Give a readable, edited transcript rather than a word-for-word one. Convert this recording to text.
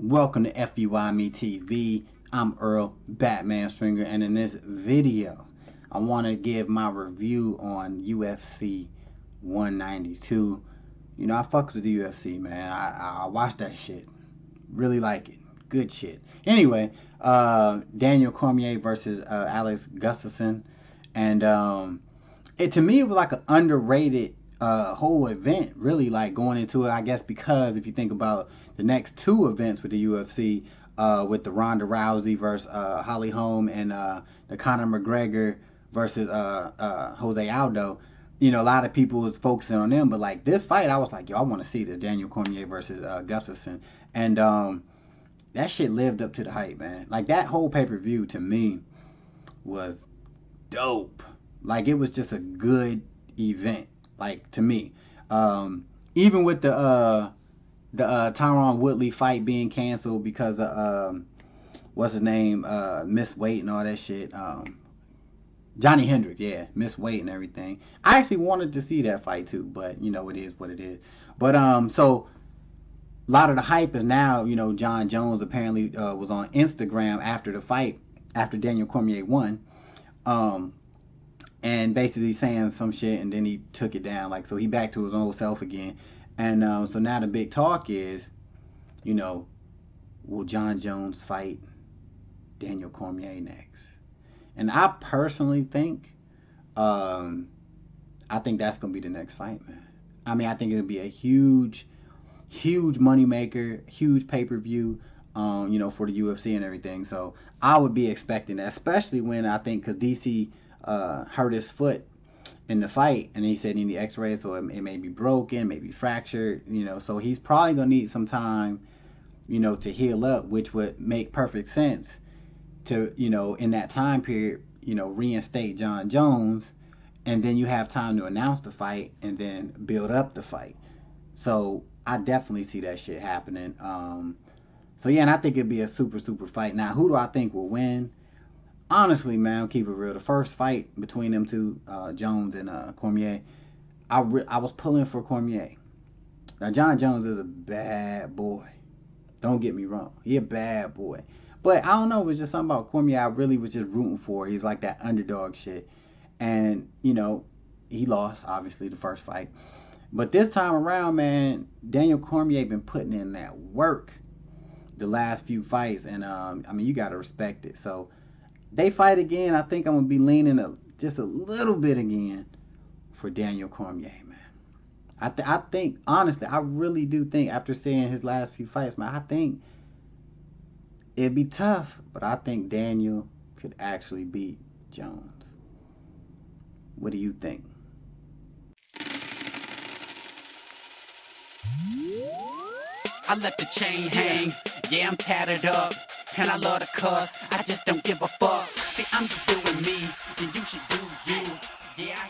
Welcome to FUI TV. I'm Earl Batman Stringer, and in this video, I want to give my review on UFC 192. You know, I fucks with the UFC, man. I watch that shit. Really like it. Good shit. Anyway, Danile Cormier versus Alex Gustafsson, and to me it was like an underrated whole event, really, like going into it, I guess, because if you think about the next two events with the UFC, with the Ronda Rousey versus Holly Holm, and the Conor McGregor versus Jose Aldo, you know, a lot of people was focusing on them, but like this fight, I was like, yo, I want to see this Danile Cormier versus Gustafsson, and that shit lived up to the hype, man. Like, that whole pay-per-view to me was dope. Like, it was just a good event, like, to me. Even with the Tyron Woodley fight being canceled because of what's his name, miss weight and all that shit. Johnny Hendricks, yeah, miss weight and everything. I actually wanted to see that fight too, but you know, it is what it is. But so a lot of the hype is now, you know, Jon Jones apparently was on Instagram after the fight, after Danile Cormier won, and basically saying some shit, and then he took it down. Like, so he back to his old self again. And so now the big talk is, you know, will Jon Jones fight Danile Cormier next? And I personally think, I think that's going to be the next fight, man. I mean, I think it'll be a huge moneymaker, huge pay-per-view, you know, for the UFC and everything. So I would be expecting that, especially when I think, because DC hurt his foot in the fight, and he said he need x-rays, so it may be broken, maybe fractured, you know, so he's probably gonna need some time, you know, to heal up, which would make perfect sense to, you know, in that time period, you know, reinstate Jon Jones, and then you have time to announce the fight and then build up the fight. So I definitely see that shit happening. So yeah, and I think it'd be a super fight. Now, who do I think will win? Honestly, man, I'll keep it real. The first fight between them two, Jones and Cormier, I was pulling for Cormier. Now, Jon Jones is a bad boy. Don't get me wrong. He a bad boy. But I don't know, it was just something about Cormier I really was just rooting for. He's like that underdog shit. And, you know, he lost, obviously, the first fight. But this time around, man, Danile Cormier been putting in that work the last few fights. And, I mean, you got to respect it. So they fight again, I think I'm going to be leaning just a little bit again for Danile Cormier, man. I think, honestly, I really do think, after seeing his last few fights, man, I think it'd be tough, but I think Danile could actually beat Jones. What do you think? I let the chain hang, yeah, I'm tattered up, and I love to cuss, I just don't give a fuck. See, I'm just doing me, and you should do you, yeah, I